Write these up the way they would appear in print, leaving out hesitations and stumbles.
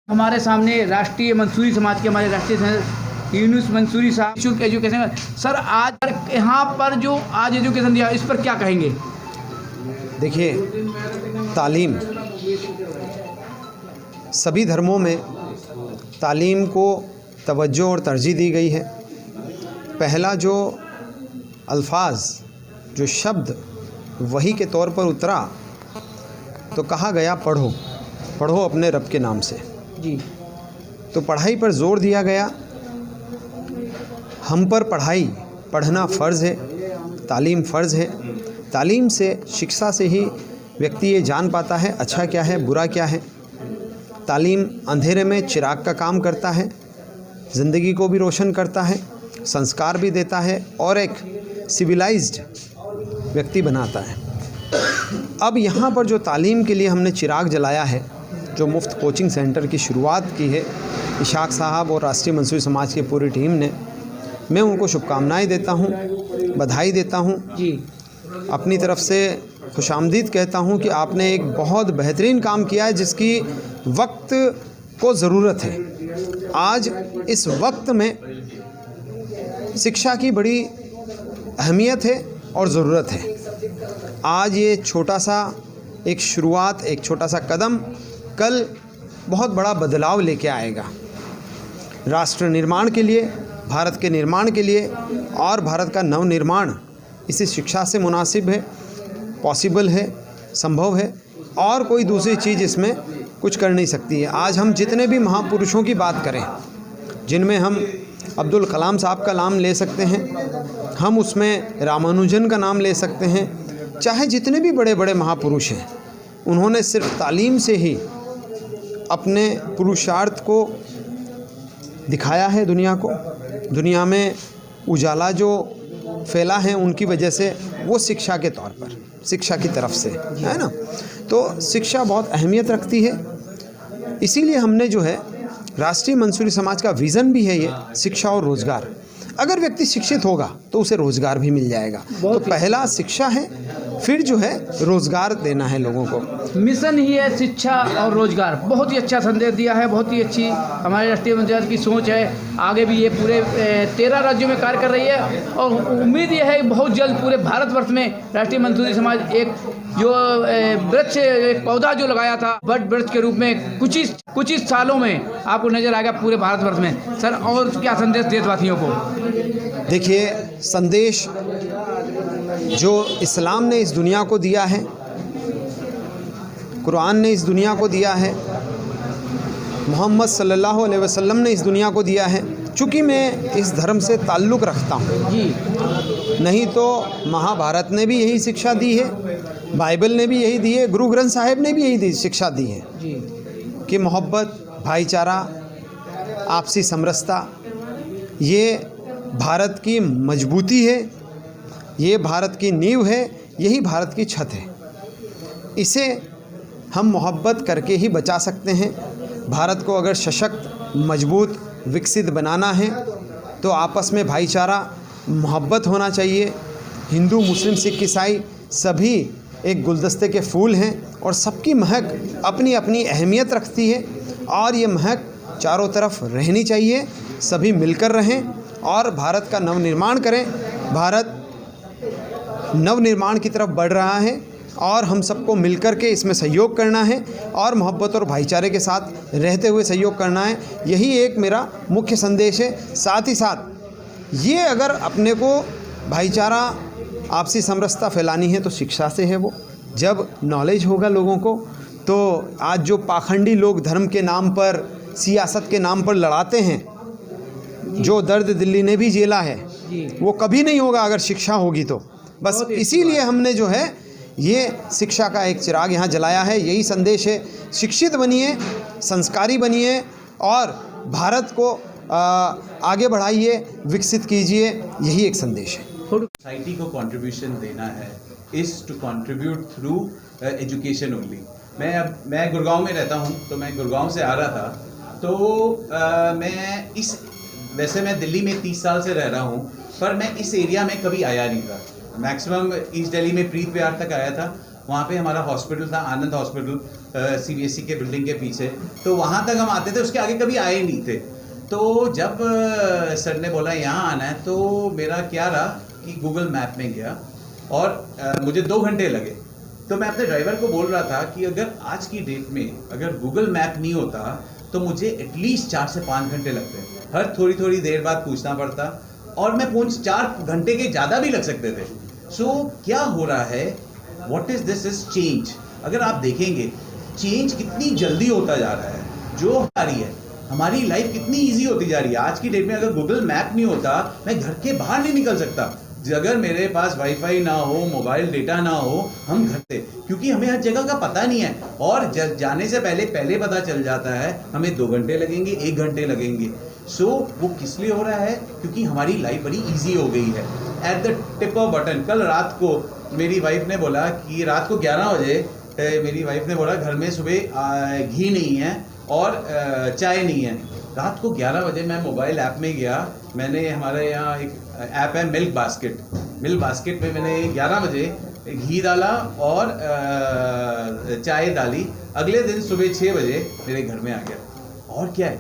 हमारे सामने राष्ट्रीय मंसूरी समाज के हमारे राष्ट्रीय यूनुस मंसूरी साहब निःशुल्क एजुकेशन। सर आज यहाँ पर जो आज एजुकेशन दिया इस पर क्या कहेंगे? देखिए, तालीम सभी धर्मों में तालीम को तवज्जो और तरजीह दी गई है। पहला जो अल्फाज जो शब्द वही के तौर पर उतरा तो कहा गया पढ़ो, पढ़ो अपने रब के नाम से जी। तो पढ़ाई पर जोर दिया गया। हम पर पढ़ना फ़र्ज़ है, तालीम फ़र्ज़ है। तालीम से, शिक्षा से ही व्यक्ति ये जान पाता है अच्छा क्या है बुरा क्या है। तालीम अंधेरे में चिराग का काम करता है, ज़िंदगी को भी रोशन करता है, संस्कार भी देता है और एक सिविलाइज्ड व्यक्ति बनाता है। अब यहाँ पर जो तालीम के लिए हमने चिराग जलाया है, जो मुफ्त कोचिंग सेंटर की शुरुआत की है इशाक साहब और राष्ट्रीय मंसूरी समाज की पूरी टीम ने, मैं उनको शुभकामनाएं देता हूँ, बधाई देता हूँ जी। अपनी तरफ से खुशामदीद कहता हूँ कि आपने एक बहुत बेहतरीन काम किया है जिसकी वक्त को ज़रूरत है। आज इस वक्त में शिक्षा की बड़ी अहमियत है और ज़रूरत है। आज ये छोटा सा एक शुरुआत, एक छोटा सा कदम कल बहुत बड़ा बदलाव लेके आएगा राष्ट्र निर्माण के लिए, भारत के निर्माण के लिए। और भारत का नवनिर्माण इसी शिक्षा से मुनासिब है, पॉसिबल है, संभव है और कोई दूसरी चीज़ इसमें कुछ कर नहीं सकती है। आज हम जितने भी महापुरुषों की बात करें, जिनमें हम अब्दुल कलाम साहब का नाम ले सकते हैं, हम उसमें रामानुजन का नाम ले सकते हैं, चाहे जितने भी बड़े बड़े महापुरुष हैं, उन्होंने सिर्फ तालीम से ही अपने पुरुषार्थ को दिखाया है दुनिया को। दुनिया में उजाला जो फैला है उनकी वजह से वो शिक्षा के तौर पर, शिक्षा की तरफ से है ना। तो शिक्षा बहुत अहमियत रखती है। इसीलिए हमने जो है राष्ट्रीय मंसूरी समाज का विज़न भी है ये शिक्षा और रोज़गार। अगर व्यक्ति शिक्षित होगा तो उसे रोज़गार भी मिल जाएगा। तो पहला शिक्षा है, फिर जो है रोज़गार देना है लोगों को। मिशन ही है शिक्षा और रोजगार। बहुत ही अच्छा संदेश दिया है, बहुत ही अच्छी हमारे राष्ट्रीय मंसूरी की सोच है। आगे भी ये पूरे 13 राज्यों में कार्य कर रही है और उम्मीद ये है बहुत जल्द पूरे भारतवर्ष में राष्ट्रीय मंसूरी समाज एक जो वृक्ष, एक पौधा जो लगाया था बट वृक्ष के रूप में कुछ ही सालों में आपको नजर आएगा पूरे भारतवर्ष में। सर और क्या संदेश देशवासियों को? देखिए, संदेश जो इस्लाम ने इस दुनिया को दिया है, कुरान ने इस दुनिया को दिया है, मोहम्मद सल्लल्लाहु अलैहि वसल्लम ने इस दुनिया को दिया है। चूँकि मैं इस धर्म से ताल्लुक़ रखता हूँ जी, नहीं तो महाभारत ने भी यही शिक्षा दी है, बाइबल ने भी यही दी है, गुरु ग्रंथ साहिब ने भी यही शिक्षा दी है जी। कि मोहब्बत, भाईचारा, आपसी समरसता ये भारत की मजबूती है, ये भारत की नींव है, यही भारत की छत है। इसे हम मोहब्बत करके ही बचा सकते हैं। भारत को अगर सशक्त, मजबूत, विकसित बनाना है तो आपस में भाईचारा, मोहब्बत होना चाहिए। हिंदू, मुस्लिम, सिख, ईसाई सभी एक गुलदस्ते के फूल हैं और सबकी महक अपनी अपनी अहमियत रखती है और ये महक चारों तरफ रहनी चाहिए। सभी मिलकर रहें और भारत का नवनिर्माण करें। भारत नवनिर्माण की तरफ बढ़ रहा है और हम सबको मिलकर के इसमें सहयोग करना है और मोहब्बत और भाईचारे के साथ रहते हुए सहयोग करना है। यही एक मेरा मुख्य संदेश है। साथ ही साथ ये अगर अपने को भाईचारा, आपसी समरसता फैलानी है तो शिक्षा से है। वो जब नॉलेज होगा लोगों को तो आज जो पाखंडी लोग धर्म के नाम पर, सियासत के नाम पर लड़ाते हैं, जो दर्द दिल्ली ने भी झेला है वो कभी नहीं होगा अगर शिक्षा होगी तो। बस इसीलिए हमने जो है ये शिक्षा का एक चिराग यहाँ जलाया है। यही संदेश है, शिक्षित बनिए, संस्कारी बनिए और भारत को आगे बढ़ाइए, विकसित कीजिए। यही एक संदेश है। सोसाइटी को कंट्रीब्यूशन देना है is to contribute through education only. मैं गुड़गांव में रहता हूँ, तो मैं गुड़गांव से आ रहा था तो वैसे मैं दिल्ली में 30 साल से रह रहा हूँ, पर मैं इस एरिया में कभी आया नहीं था। मैक्सिमम ईस्ट दिल्ली में प्रीत विहार तक आया था वहाँ पे हमारा हॉस्पिटल था, आनंद हॉस्पिटल, CBSE के बिल्डिंग के पीछे। तो वहाँ तक हम आते थे, उसके आगे कभी आए नहीं थे। तो जब सर ने बोला यहाँ आना है, तो मेरा क्या रहा कि गूगल मैप में गया और मुझे 2 घंटे लगे। तो मैं अपने ड्राइवर को बोल रहा था कि अगर आज की डेट में अगर गूगल मैप नहीं होता तो मुझे एटलीस्ट 4 से 5 घंटे लगते। हर थोड़ी थोड़ी देर बाद पूछना पड़ता और मैं 4 घंटे के ज़्यादा भी लग सकते थे। सो क्या हो रहा है, what is this is change. अगर आप देखेंगे चेंज कितनी जल्दी होता जा रहा है, जो आ रही है हमारी लाइफ कितनी इजी होती जा रही है। आज की डेट में अगर गूगल मैप नहीं होता, मैं घर के बाहर नहीं निकल सकता। अगर मेरे पास वाईफाई ना हो, मोबाइल डेटा ना हो, हम घर से, क्योंकि हमें हर जगह का पता नहीं है और जाने से पहले पता चल जाता है हमें 2 घंटे लगेंगे, 1 घंटे लगेंगे। सो वो किस लिए हो रहा है, क्योंकि हमारी लाइफ बड़ी इजी हो गई है, at the tip off button. कल रात को मेरी वाइफ ने बोला कि रात को 11 बजे मेरी वाइफ ने बोला घर में सुबह घी नहीं है और चाय नहीं है। रात को 11 बजे मैं मोबाइल ऐप में गया, मैंने हमारे यहाँ एक ऐप है मिल्क बास्केट में मैंने 11 बजे घी डाला और चाय डाली। अगले दिन सुबह 6 बजे मेरे घर में आ गया। और क्या है,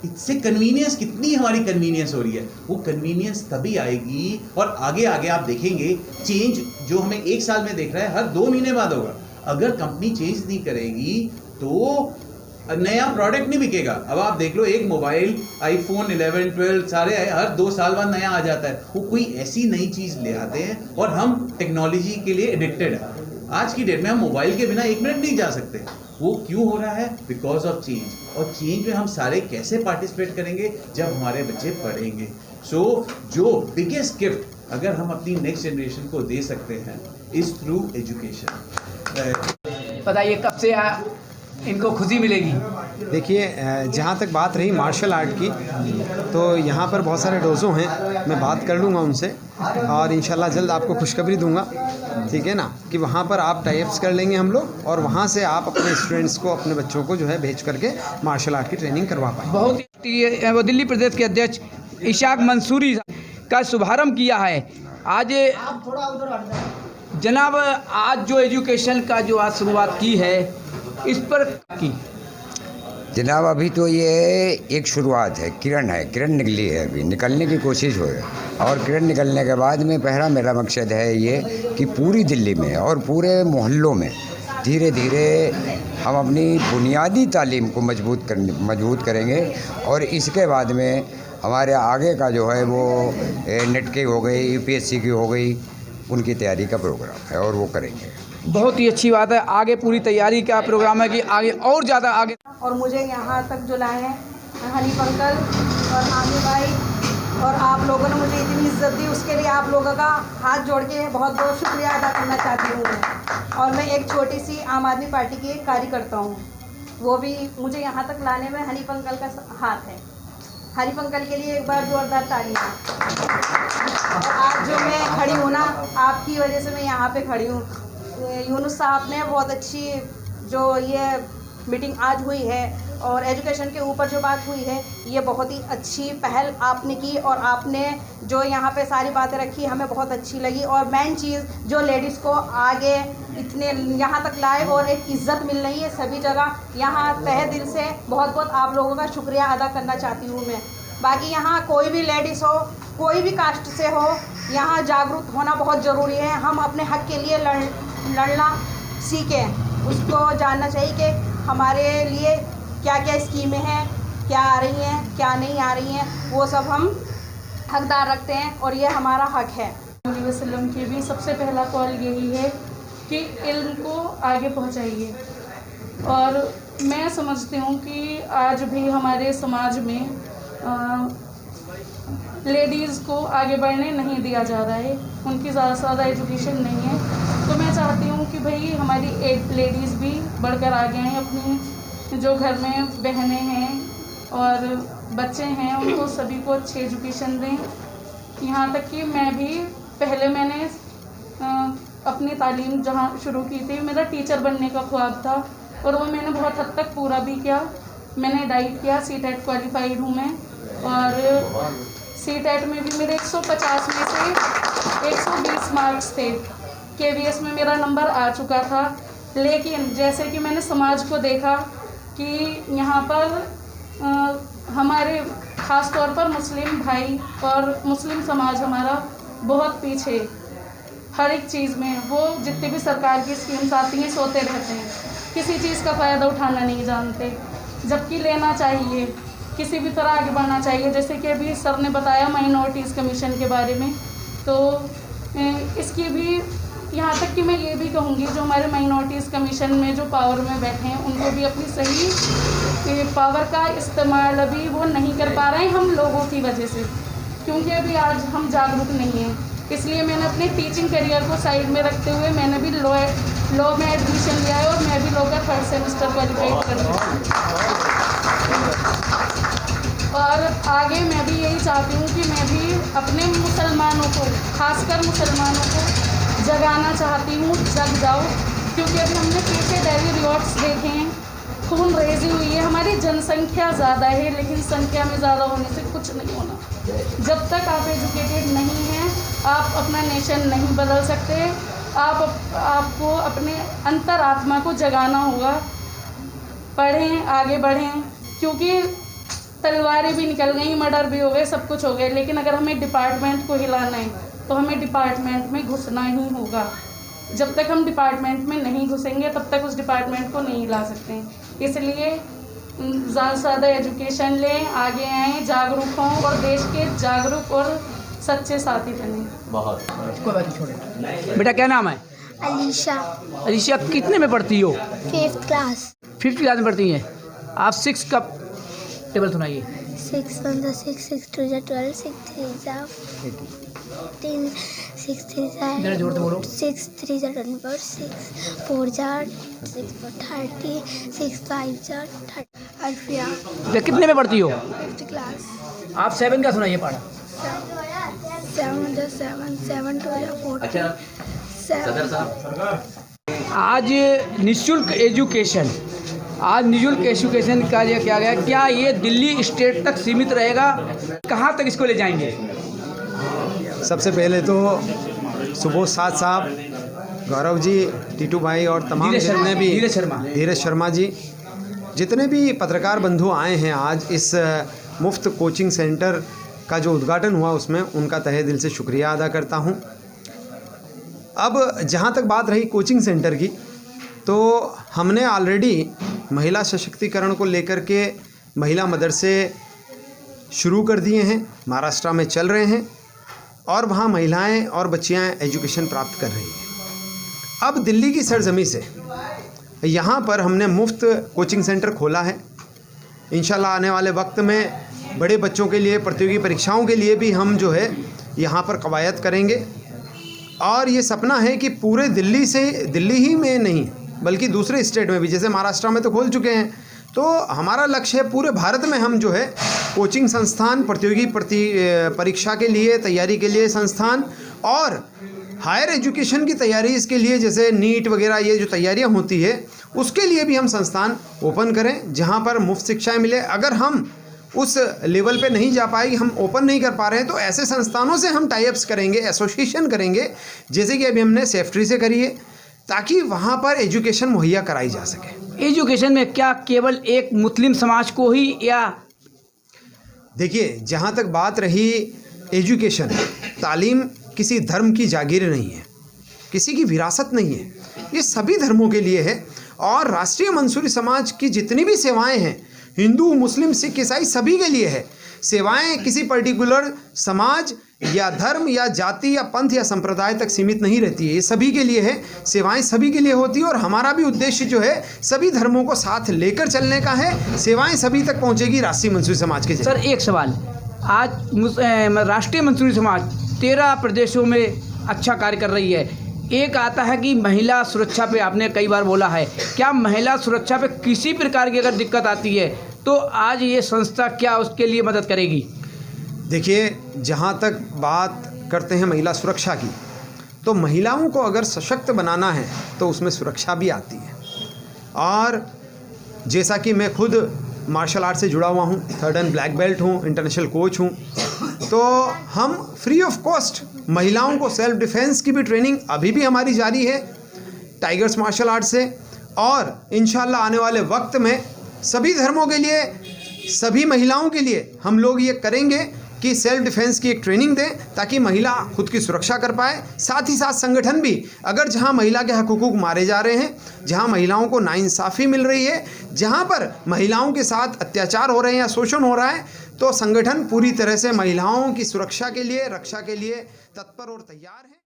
इससे कन्वीनियंस, कितनी हमारी कन्वीनियंस हो रही है। वो कन्वीनियंस तभी आएगी और आगे आप देखेंगे चेंज जो हमें 1 साल में देख रहा है, हर 2 महीने बाद होगा। अगर कंपनी चेंज नहीं करेगी तो नया प्रोडक्ट नहीं बिकेगा। अब आप देख लो, एक मोबाइल iPhone 11, 12 सारे हर 2 साल बाद नया आ जाता है। वो कोई ऐसी नई चीज़ ले आते हैं और हम टेक्नोलॉजी के लिए एडिक्टेड है। आज की डेट में हम मोबाइल के बिना 1 मिनट नहीं जा सकते। वो क्यों हो रहा है? Because of change. और चेंज में हम सारे कैसे पार्टिसिपेट करेंगे? जब हमारे बच्चे पढ़ेंगे। सो जो बिगेस्ट गिफ्ट अगर हम अपनी नेक्स्ट जनरेशन को दे सकते हैं इज थ्रू एजुकेशन। बताइए कब से इनको खुशी मिलेगी? देखिए, जहाँ तक बात रही मार्शल आर्ट की, तो यहाँ पर बहुत सारे डोजो हैं, मैं बात कर लूँगा उनसे और इंशाल्लाह जल्द आपको खुशखबरी दूंगा, ठीक है ना, कि वहाँ पर आप टाइप्स कर लेंगे हम लोग और वहाँ से आप अपने स्टूडेंट्स को, अपने बच्चों को जो है भेज करके मार्शल आर्ट की ट्रेनिंग करवा पाएंगे। बहुत ही वो दिल्ली प्रदेश के अध्यक्ष इशाक मंसूरी का शुभारंभ किया है। आज जनाब, आज जो एजुकेशन का जो आज शुरुआत की है, इस पर की जनाब, अभी तो ये एक शुरुआत है, किरण निकली है, अभी निकलने की कोशिश हो रही है। और किरण निकलने के बाद में पहला मेरा मकसद है ये कि पूरी दिल्ली में और पूरे मोहल्लों में धीरे धीरे हम अपनी बुनियादी तालीम को मजबूत करेंगे और इसके बाद में हमारे आगे का जो है वो नेट की हो गई, UPSC की हो गई, उनकी तैयारी का प्रोग्राम है और वो करेंगे। बहुत ही अच्छी बात है। आगे पूरी तैयारी का प्रोग्राम है कि आगे और ज़्यादा आगे। और मुझे यहाँ तक जो लाए हैं हनीफ अंकल और आमिर भाई, और आप लोगों ने मुझे इतनी इज्जत दी, उसके लिए आप लोगों का हाथ जोड़ के बहुत बहुत शुक्रिया अदा करना चाहती हूँ मैं। और मैं एक छोटी सी आम आदमी पार्टी की एक कार्यकर्ता हूँ, वो भी मुझे यहाँ तक लाने में हनीफ अंकल का हाथ है। हनीफ अंकल के लिए एक बार जोरदार तालियां। और आज जो मैं खड़ी हूँ ना, आपकी वजह से मैं यहाँ पे खड़ी हूँ। यूनुस साहब ने बहुत अच्छी जो ये मीटिंग आज हुई है और एजुकेशन के ऊपर जो बात हुई है, ये बहुत ही अच्छी पहल आपने की और आपने जो यहाँ पे सारी बातें रखी हमें बहुत अच्छी लगी। और मेन चीज़ जो लेडीज़ को आगे इतने यहाँ तक लाए और एक इज़्ज़त मिल रही है सभी जगह, यहाँ तहे दिल से बहुत बहुत आप लोगों का शुक्रिया अदा करना चाहती हूँ मैं। बाकी यहाँ कोई भी लेडीज़ हो, कोई भी कास्ट से हो, यहाँ जागरूक होना बहुत ज़रूरी है। हम अपने हक़ के लिए लड़ना सीखें, उसको जानना चाहिए कि हमारे लिए क्या क्या स्कीमें हैं, क्या आ रही हैं, क्या नहीं आ रही हैं, वो सब हम हकदार रखते हैं और ये हमारा हक़ है। वसल्लम की भी सबसे पहला कॉल यही है कि इल्म को आगे पहुंचाइए। और मैं समझती हूँ कि आज भी हमारे समाज में लेडीज़ को आगे बढ़ने नहीं दिया जा रहा है, उनकी ज़्यादा से ज़्यादा एजुकेशन नहीं है। तो मैं चाहती हूँ कि भाई हमारी लेडीज़ भी बढ़कर आगे आएँ, अपनी जो घर में बहनें हैं और बच्चे हैं उनको सभी को अच्छी एजुकेशन दें। यहाँ तक कि मैं भी मैंने अपनी तालीम जहाँ शुरू की थी, मेरा टीचर बनने का ख्वाब था और वो मैंने बहुत हद तक पूरा भी किया। मैंने डाइट किया, CTET क्वालिफाइड हूँ मैं, और CTET में भी मेरे 150 में से 120 मार्क्स थे। KVS में मेरा नंबर आ चुका था, लेकिन जैसे कि मैंने समाज को देखा कि यहाँ पर हमारे ख़ास तौर पर मुस्लिम भाई और मुस्लिम समाज हमारा बहुत पीछे हर एक चीज़ में। वो जितनी भी सरकार की स्कीम्स आती हैं सोते रहते हैं, किसी चीज़ का फ़ायदा उठाना नहीं जानते, जबकि लेना चाहिए, किसी भी तरह आगे बढ़ना चाहिए। जैसे कि अभी सर ने बताया माइनॉरिटीज़ कमीशन के बारे में, तो इसकी भी यहाँ तक कि मैं ये भी कहूँगी जो हमारे माइनॉरिटीज़ कमीशन में जो पावर में बैठे हैं उनको भी अपनी सही पावर का इस्तेमाल अभी वो नहीं कर पा रहे हैं हम लोगों की वजह से, क्योंकि अभी आज हम जागरूक नहीं हैं। इसलिए मैंने अपने टीचिंग करियर को साइड में रखते हुए मैंने भी लॉ में एडमिशन लिया है और मैं भी लॉ का 3rd सेमेस्टर क्वालिफाइड कर रही हूँ। और आगे मैं भी यही चाहती हूँ कि मैं भी अपने मुसलमानों को, खासकर मुसलमानों को जगाना चाहती हूँ, जग जाओ, क्योंकि अभी हमने पीछे डेली रिवॉर्ड्स देखे हैं, खून रेजी हुई है। हमारी जनसंख्या ज़्यादा है लेकिन संख्या में ज़्यादा होने से कुछ नहीं होना। जब तक आप एजुकेटेड नहीं हैं आप अपना नेशन नहीं बदल सकते। आपको अपने अंतरात्मा को जगाना होगा, पढ़ें, आगे बढ़ें, क्योंकि तलवारें भी निकल गई, मर्डर भी हो गए, सब कुछ हो गए, लेकिन अगर हमें डिपार्टमेंट को हिलाना है तो हमें डिपार्टमेंट में घुसना ही होगा। जब तक हम डिपार्टमेंट में नहीं घुसेंगे तब तक उस डिपार्टमेंट को नहीं हिला सकते हैं। इसलिए ज़्यादा से ज़्यादा एजुकेशन लें, आगे आएँ, जागरूक हों और देश के जागरूक और सच्चे साथी बने। बहुत कोई बात नहीं, छोड़ो। बेटा क्या नाम है? अलीशा। अलीशा कितने में पढ़ती हो? 5th class. 5th क्लास में पढ़ती हैं आप। 6 का टेबल सुनाइए। 6 1 6 6 2 12 6 3 18 6 3 जरा जोर से बोलो। 6 3 24 6 4 6 30 6 5 30। अरफिया। बेटा कितने में पढ़ती हो? 5th class. आप 7 का सुनाइए पढ़ा। 7 7 7 2 14। आज निःशुल्क एजुकेशन, आज निःशुल्क एजुकेशन का ये क्या गया, क्या ये दिल्ली स्टेट तक सीमित रहेगा? कहाँ तक इसको ले जाएंगे? सबसे पहले तो सुबोध साहब, गौरव जी, टीटू भाई और तमाम जितने भी धीरज शर्मा जी, जितने भी पत्रकार बंधु आए हैं आज इस मुफ्त कोचिंग सेंटर का जो उद्घाटन हुआ उसमें, उनका तहे दिल से शुक्रिया अदा करता हूं। अब जहां तक बात रही कोचिंग सेंटर की, तो हमने ऑलरेडी महिला सशक्तिकरण को लेकर के महिला मदरसे शुरू कर दिए हैं, महाराष्ट्र में चल रहे हैं और वहाँ महिलाएं और बच्चियां एजुकेशन प्राप्त कर रही हैं। अब दिल्ली की सरजमी से यहाँ पर हमने मुफ्त कोचिंग सेंटर खोला है। इंशाल्लाह आने वाले वक्त में बड़े बच्चों के लिए प्रतियोगी परीक्षाओं के लिए भी हम जो है यहाँ पर कवायद करेंगे और ये सपना है कि पूरे दिल्ली से, दिल्ली ही में नहीं बल्कि दूसरे स्टेट में भी, जैसे महाराष्ट्र में तो खोल चुके हैं, तो हमारा लक्ष्य है पूरे भारत में हम जो है कोचिंग संस्थान, प्रतियोगी परीक्षा के लिए तैयारी के लिए संस्थान और हायर एजुकेशन की तैयारी इसके लिए, जैसे नीट वगैरह ये जो तैयारियां होती है उसके लिए भी हम संस्थान ओपन करें जहां पर मुफ्त शिक्षाएं मिले। अगर हम उस लेवल पे नहीं जा पाएगी, हम ओपन नहीं कर पा रहे हैं, तो ऐसे संस्थानों से हम टाई अप्स करेंगे, एसोसिएशन करेंगे, जैसे कि अभी हमने सेफ्ट्री से करी है, ताकि वहाँ पर एजुकेशन मुहैया कराई जा सके। एजुकेशन में क्या केवल एक मुस्लिम समाज को ही, या देखिए जहाँ तक बात रही एजुकेशन, तालीम किसी धर्म की जागीर नहीं है, किसी की विरासत नहीं है, ये सभी धर्मों के लिए है। और राष्ट्रीय मंसूरी समाज की जितनी भी सेवाएं हैं, हिंदू, मुस्लिम, सिख, ईसाई, सभी के लिए है। सेवाएं किसी पर्टिकुलर समाज या धर्म या जाति या पंथ या संप्रदाय तक सीमित नहीं रहती है, ये सभी के लिए है। सेवाएं सभी के लिए होती है और हमारा भी उद्देश्य जो है सभी धर्मों को साथ लेकर चलने का है। सेवाएं सभी तक पहुंचेगी राष्ट्रीय मंसूरी समाज के। सर एक सवाल, आज राष्ट्रीय मंसूरी समाज 13 प्रदेशों में अच्छा कार्य कर रही है। एक आता है कि महिला सुरक्षा पे आपने कई बार बोला है, क्या महिला सुरक्षा पे किसी प्रकार की अगर दिक्कत आती है तो आज ये संस्था क्या उसके लिए मदद करेगी? देखिए जहाँ तक बात करते हैं महिला सुरक्षा की, तो महिलाओं को अगर सशक्त बनाना है तो उसमें सुरक्षा भी आती है। और जैसा कि मैं खुद मार्शल आर्ट से जुड़ा हुआ हूँ, 3rd एंड ब्लैक बेल्ट हूँ, इंटरनेशनल कोच हूँ, तो हम फ्री ऑफ कॉस्ट महिलाओं को सेल्फ डिफेंस की भी ट्रेनिंग अभी भी हमारी जारी है टाइगर्स मार्शल आर्ट से, और इंशाल्लाह आने वाले वक्त में सभी धर्मों के लिए, सभी महिलाओं के लिए हम लोग ये करेंगे कि सेल्फ डिफेंस की एक ट्रेनिंग दें ताकि महिला खुद की सुरक्षा कर पाए। साथ ही साथ संगठन भी अगर जहां महिला के हकूक़ मारे जा रहे हैं, जहां महिलाओं को नाइंसाफ़ी मिल रही है, जहां पर महिलाओं के साथ अत्याचार हो रहे हैं या शोषण हो रहा है, तो संगठन पूरी तरह से महिलाओं की सुरक्षा के लिए, रक्षा के लिए तत्पर और तैयार है।